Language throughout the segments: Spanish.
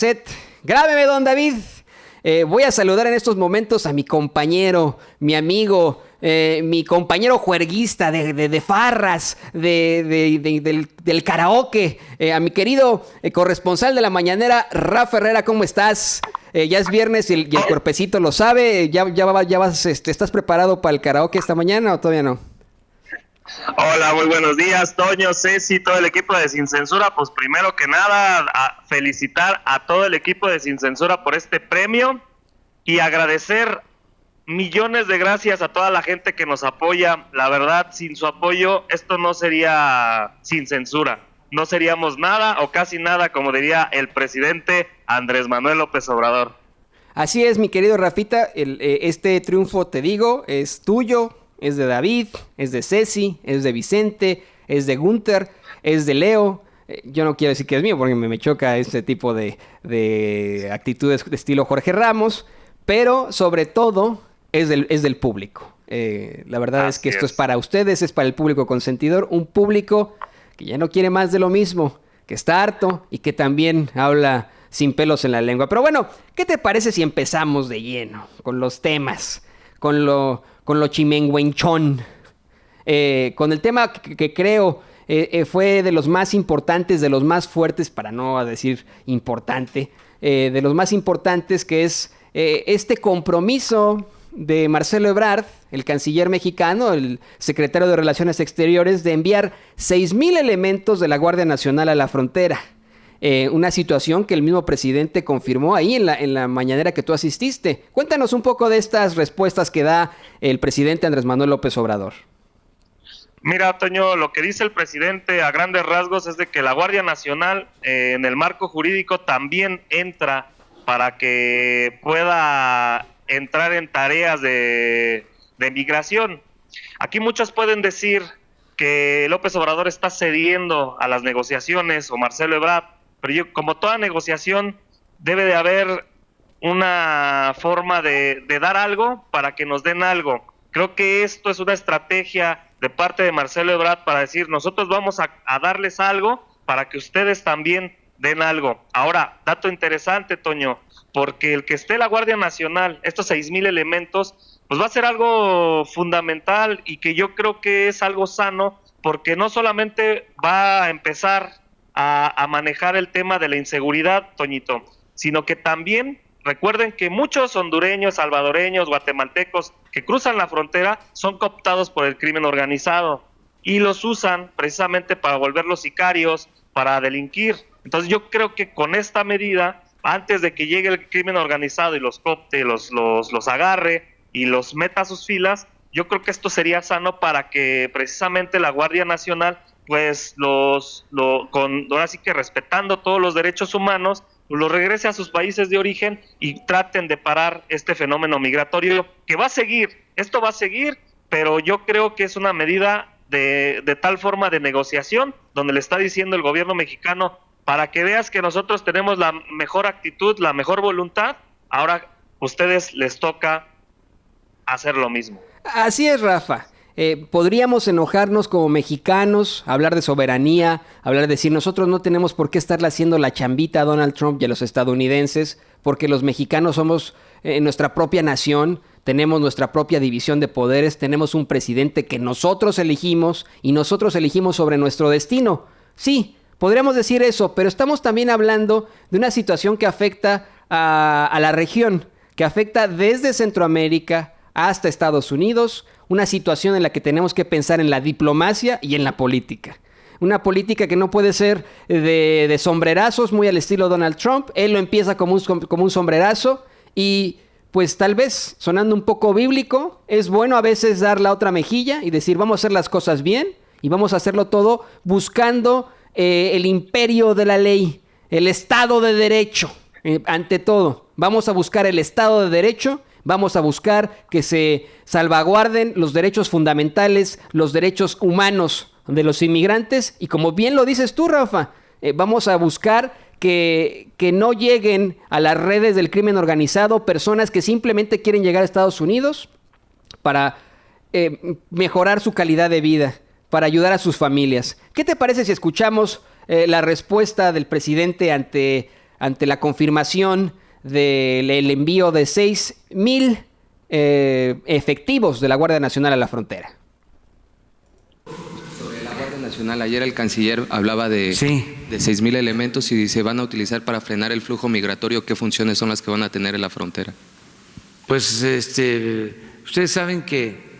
Set, grábeme, don David. Voy a saludar en estos momentos a mi compañero, mi amigo, mi compañero juerguista de farras, del karaoke, a mi querido corresponsal de la mañanera, Rafa Herrera. ¿Cómo estás? Ya es viernes y el cuerpecito lo sabe. ¿Estás preparado para el karaoke esta mañana o todavía no? Hola, muy buenos días, Toño, Ceci, todo el equipo de Sin Censura. Pues primero que nada, felicitar a todo el equipo de Sin Censura por este premio y agradecer millones de gracias a toda la gente que nos apoya. La verdad, sin su apoyo, esto no sería Sin Censura. No seríamos nada o casi nada, como diría el presidente Andrés Manuel López Obrador. Así es, mi querido Rafita, este triunfo, te digo, es tuyo. Es de David, es de Ceci, es de Vicente, es de Gunther, es de Leo. Yo no quiero decir que es mío porque me choca este tipo de actitudes de estilo Jorge Ramos, pero sobre todo es del público. La verdad es que esto es para ustedes, es para el público consentidor, un público que ya no quiere más de lo mismo, que está harto y que también habla sin pelos en la lengua. Pero bueno, ¿qué te parece si empezamos de lleno con los temas, con lo chimenguenchón, con el tema que creo fue de los más importantes, de los más fuertes, para no decir importante, de los más importantes, que es este compromiso de Marcelo Ebrard, el canciller mexicano, el secretario de Relaciones Exteriores, de enviar 6,000 elementos de la Guardia Nacional a la frontera. Una situación que el mismo presidente confirmó ahí en la mañanera que tú asististe. Cuéntanos un poco de estas respuestas que da el presidente Andrés Manuel López Obrador. Mira, Toño, lo que dice el presidente a grandes rasgos es de que la Guardia Nacional en el marco jurídico también entra para que pueda entrar en tareas de migración. Aquí muchos pueden decir que López Obrador está cediendo a las negociaciones o Marcelo Ebrard, pero como toda negociación, debe de haber una forma de dar algo para que nos den algo. Creo que esto es una estrategia de parte de Marcelo Ebrard para decir, nosotros vamos a darles algo para que ustedes también den algo. Ahora, dato interesante, Toño, porque el que esté la Guardia Nacional, estos 6,000 elementos, pues va a ser algo fundamental y que yo creo que es algo sano, porque no solamente va a empezar a manejar el tema de la inseguridad, Toñito, sino que también recuerden que muchos hondureños, salvadoreños, guatemaltecos que cruzan la frontera son cooptados por el crimen organizado y los usan precisamente para volverlos sicarios, para delinquir. Entonces yo creo que con esta medida, antes de que llegue el crimen organizado y los coopte, los agarre y los meta a sus filas, yo creo que esto sería sano para que precisamente la Guardia Nacional, pues ahora sí que respetando todos los derechos humanos, los regrese a sus países de origen y traten de parar este fenómeno migratorio que va a seguir. Esto va a seguir, pero yo creo que es una medida de tal forma de negociación, donde le está diciendo el gobierno mexicano, para que veas que nosotros tenemos la mejor actitud, la mejor voluntad, ahora a ustedes les toca hacer lo mismo. Así es, Rafa. Podríamos enojarnos como mexicanos, hablar de soberanía, hablar de decir nosotros no tenemos por qué estarle haciendo la chambita a Donald Trump y a los estadounidenses, porque los mexicanos somos nuestra propia nación, tenemos nuestra propia división de poderes, tenemos un presidente que nosotros elegimos y nosotros elegimos sobre nuestro destino. Sí, podríamos decir eso, pero estamos también hablando de una situación que afecta a la región, que afecta desde Centroamérica hasta Estados Unidos, una situación en la que tenemos que pensar en la diplomacia y en la política. Una política que no puede ser de sombrerazos, muy al estilo Donald Trump. Él lo empieza como un sombrerazo y pues tal vez, sonando un poco bíblico, es bueno a veces dar la otra mejilla y decir vamos a hacer las cosas bien y vamos a hacerlo todo buscando el imperio de la ley, el Estado de Derecho, ante todo. Vamos a buscar el Estado de Derecho. Vamos a buscar que se salvaguarden los derechos fundamentales, los derechos humanos de los inmigrantes y como bien lo dices tú, Rafa, vamos a buscar que no lleguen a las redes del crimen organizado personas que simplemente quieren llegar a Estados Unidos para mejorar su calidad de vida, para ayudar a sus familias. ¿Qué te parece si escuchamos la respuesta del presidente ante ante la confirmación del envío de 6,000 efectivos de la Guardia Nacional a la frontera. Sobre la Guardia Nacional, ayer el canciller hablaba de 6,000 elementos y se van a utilizar para frenar el flujo migratorio. ¿Qué funciones son las que van a tener en la frontera? Pues ustedes saben que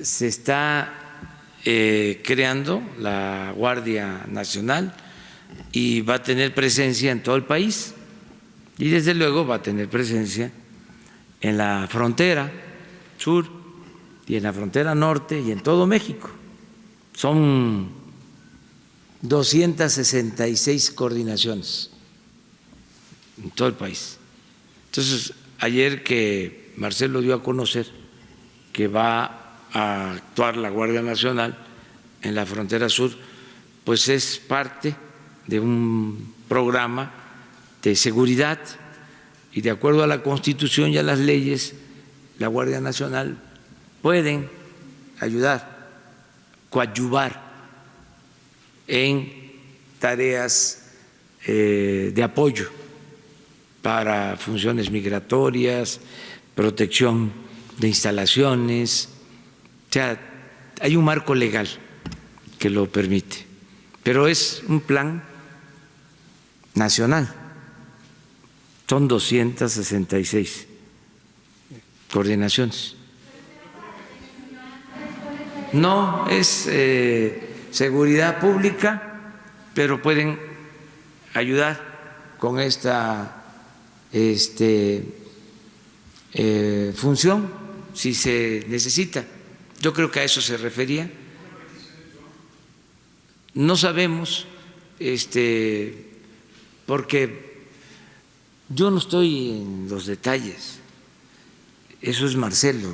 se está creando la Guardia Nacional y va a tener presencia en todo el país y desde luego va a tener presencia en la frontera sur y en la frontera norte y en todo México. Son 266 coordinaciones en todo el país. Entonces, ayer que Marcelo dio a conocer que va a actuar la Guardia Nacional en la frontera sur, pues es parte de un programa de seguridad y de acuerdo a la Constitución y a las leyes, la Guardia Nacional pueden ayudar, coadyuvar en tareas de apoyo para funciones migratorias, protección de instalaciones. O sea, hay un marco legal que lo permite, pero es un plan nacional. Son 266 coordinaciones. No es seguridad pública, pero pueden ayudar con esta función si se necesita. Yo creo que a eso se refería. No sabemos, porque yo no estoy en los detalles. Eso es Marcelo.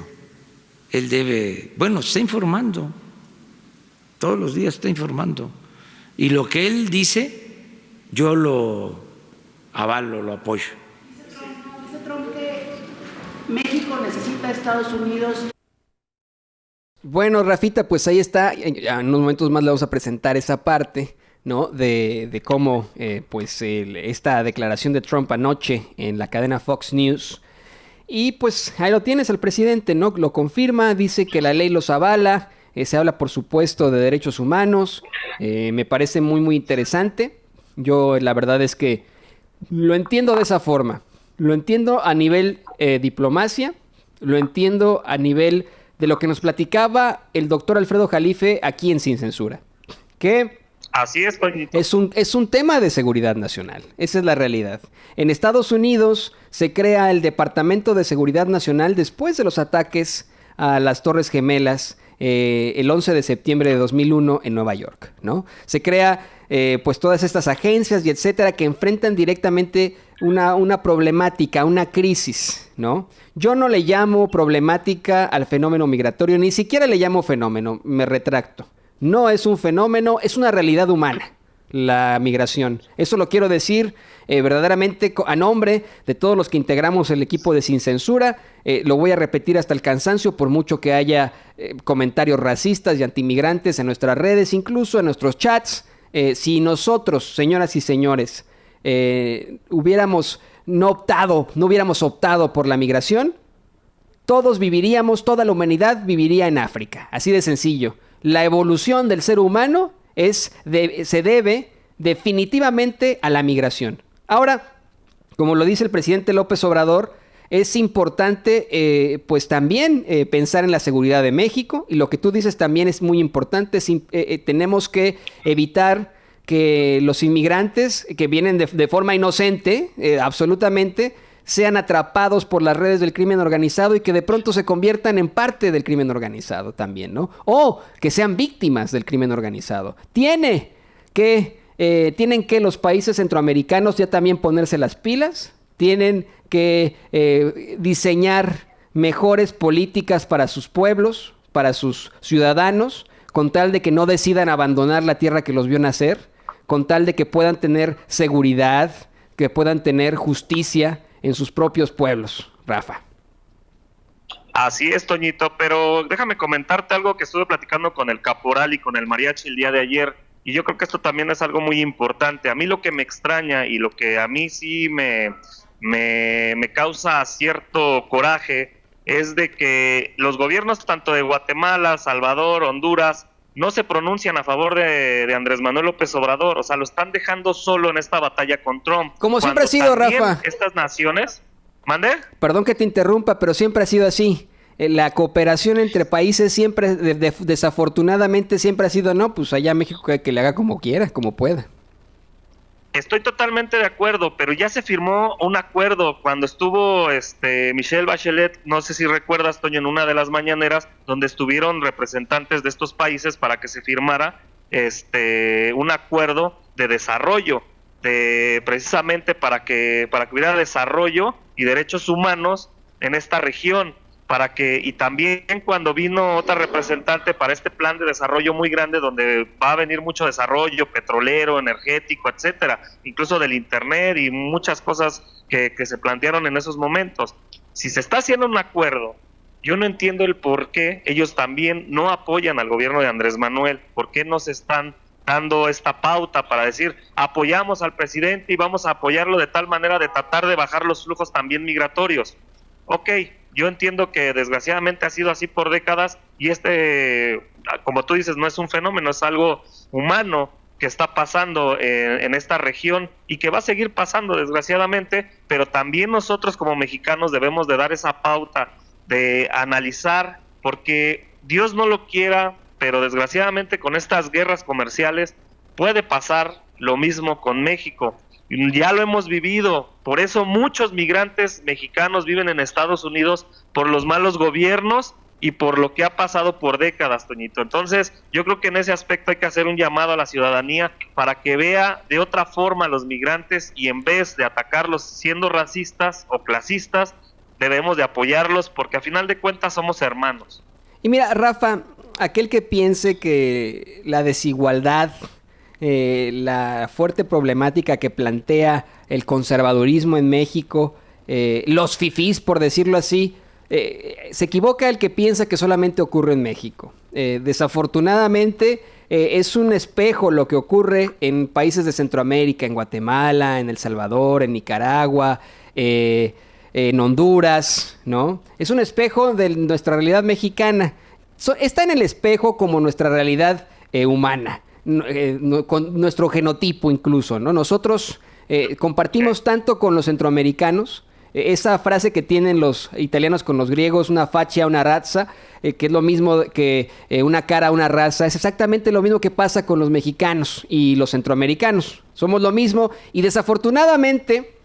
Él debe, bueno, está informando. Todos los días está informando. Y lo que él dice, yo lo avalo, lo apoyo. Dice Trump que México necesita a Estados Unidos. Bueno, Rafita, pues ahí está. En unos momentos más le vamos a presentar esa parte, ¿no? De cómo, esta declaración de Trump anoche en la cadena Fox News. Y pues ahí lo tienes, el presidente, ¿no? Lo confirma, dice que la ley los avala. Se habla, por supuesto, de derechos humanos. Me parece muy, muy interesante. Yo, la verdad es que lo entiendo de esa forma. Lo entiendo a nivel diplomacia. Lo entiendo a nivel de lo que nos platicaba el doctor Alfredo Jalife aquí en Sin Censura. Que así es, Toñito. Es un tema de seguridad nacional. Esa es la realidad. En Estados Unidos se crea el Departamento de Seguridad Nacional después de los ataques a las Torres Gemelas el 11 de septiembre de 2001 en Nueva York, ¿no? Se crea pues todas estas agencias y etcétera que enfrentan directamente una problemática, una crisis, ¿no? Yo no le llamo problemática al fenómeno migratorio, ni siquiera le llamo fenómeno, me retracto. No es un fenómeno, es una realidad humana, la migración. Eso lo quiero decir verdaderamente a nombre de todos los que integramos el equipo de Sin Censura. Lo voy a repetir hasta el cansancio, por mucho que haya comentarios racistas y antimigrantes en nuestras redes, incluso en nuestros chats. Si nosotros, señoras y señores, no hubiéramos optado por la migración, toda la humanidad viviría en África. Así de sencillo. La evolución del ser humano se debe definitivamente a la migración. Ahora, como lo dice el presidente López Obrador, es importante pues también pensar en la seguridad de México, y lo que tú dices también es muy importante. Tenemos que evitar que los inmigrantes que vienen de forma inocente, absolutamente, sean atrapados por las redes del crimen organizado y que de pronto se conviertan en parte del crimen organizado también, ¿no? O que sean víctimas del crimen organizado. Tienen que los países centroamericanos ya también ponerse las pilas, tienen que diseñar mejores políticas para sus pueblos, para sus ciudadanos, con tal de que no decidan abandonar la tierra que los vio nacer, con tal de que puedan tener seguridad, que puedan tener justicia en sus propios pueblos, Rafa. Así es, Toñito, pero déjame comentarte algo que estuve platicando con el caporal y con el mariachi el día de ayer. Y yo creo que esto también es algo muy importante. A mí lo que me extraña y lo que a mí sí me causa cierto coraje es de que los gobiernos tanto de Guatemala, Salvador, Honduras, no se pronuncian a favor de Andrés Manuel López Obrador. O sea, lo están dejando solo en esta batalla con Trump. Como siempre ha sido, Rafa. Estas naciones... ¿Mande? Perdón que te interrumpa, pero siempre ha sido así. La cooperación entre países siempre, desafortunadamente, siempre ha sido, no, pues allá México que le haga como quiera, como pueda. Estoy totalmente de acuerdo, pero ya se firmó un acuerdo cuando estuvo Michelle Bachelet, no sé si recuerdas, Toño, en una de las mañaneras, donde estuvieron representantes de estos países para que se firmara un acuerdo de desarrollo, precisamente para que hubiera desarrollo y derechos humanos en esta región, y también cuando vino otra representante para este plan de desarrollo muy grande, donde va a venir mucho desarrollo petrolero, energético, etcétera, incluso del internet y muchas cosas que se plantearon en esos momentos. Si se está haciendo un acuerdo, yo no entiendo el por qué ellos también no apoyan al gobierno de Andrés Manuel, por qué no se están dando esta pauta para decir, apoyamos al presidente y vamos a apoyarlo de tal manera de tratar de bajar los flujos también migratorios. Ok, yo entiendo que desgraciadamente ha sido así por décadas y como tú dices, no es un fenómeno, es algo humano que está pasando en esta región y que va a seguir pasando desgraciadamente, pero también nosotros como mexicanos debemos de dar esa pauta de analizar, porque Dios no lo quiera, pero desgraciadamente con estas guerras comerciales puede pasar lo mismo con México. Ya lo hemos vivido, por eso muchos migrantes mexicanos viven en Estados Unidos por los malos gobiernos y por lo que ha pasado por décadas, Toñito. Entonces, yo creo que en ese aspecto hay que hacer un llamado a la ciudadanía para que vea de otra forma a los migrantes y en vez de atacarlos siendo racistas o clasistas, debemos de apoyarlos porque a final de cuentas somos hermanos. Y mira, Rafa, aquel que piense que la desigualdad, la fuerte problemática que plantea el conservadurismo en México, los fifís, por decirlo así, se equivoca el que piensa que solamente ocurre en México. Desafortunadamente, es un espejo lo que ocurre en países de Centroamérica, en Guatemala, en El Salvador, en Nicaragua, en Honduras, ¿no? Es un espejo de nuestra realidad mexicana. Está en el espejo como nuestra realidad humana, con nuestro genotipo incluso, ¿no? Nosotros compartimos tanto con los centroamericanos, esa frase que tienen los italianos con los griegos, una faccia, una razza, que es lo mismo que una cara, una raza, es exactamente lo mismo que pasa con los mexicanos y los centroamericanos. Somos lo mismo y desafortunadamente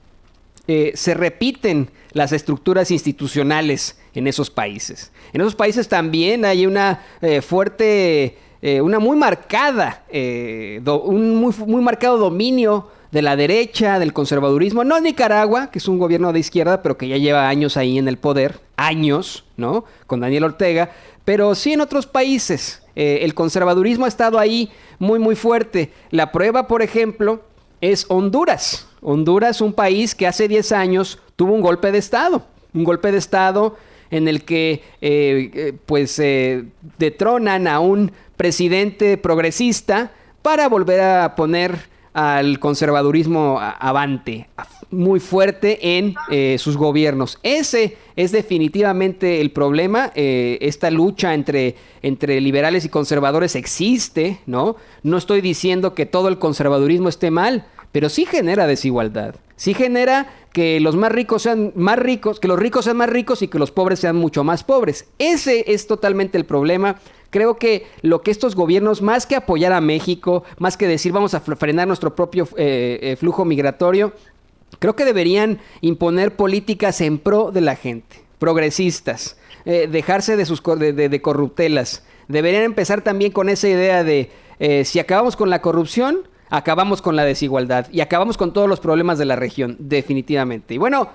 se repiten las estructuras institucionales en esos países. En esos países también hay una fuerte, una muy marcada, un muy marcado dominio de la derecha, del conservadurismo. No en Nicaragua, que es un gobierno de izquierda, pero que ya lleva años ahí en el poder, años, ¿no? Con Daniel Ortega, pero sí en otros países. El conservadurismo ha estado ahí muy, muy fuerte. La prueba, por ejemplo, es Honduras. Honduras, un país que hace 10 años tuvo un golpe de Estado. Un golpe de Estado en el que detronan a un presidente progresista para volver a poner al conservadurismo avante, muy fuerte en sus gobiernos. Ese es definitivamente el problema. Esta lucha entre liberales y conservadores existe, ¿no? No estoy diciendo que todo el conservadurismo esté mal, pero sí genera desigualdad. Sí genera que los más ricos sean más ricos, que los ricos sean más ricos y que los pobres sean mucho más pobres. Ese es totalmente el problema. Creo que lo que estos gobiernos, más que apoyar a México, más que decir vamos a frenar nuestro propio flujo migratorio, creo que deberían imponer políticas en pro de la gente, progresistas, dejarse de corruptelas. Deberían empezar también con esa idea de si acabamos con la corrupción, acabamos con la desigualdad y acabamos con todos los problemas de la región, definitivamente. Y bueno,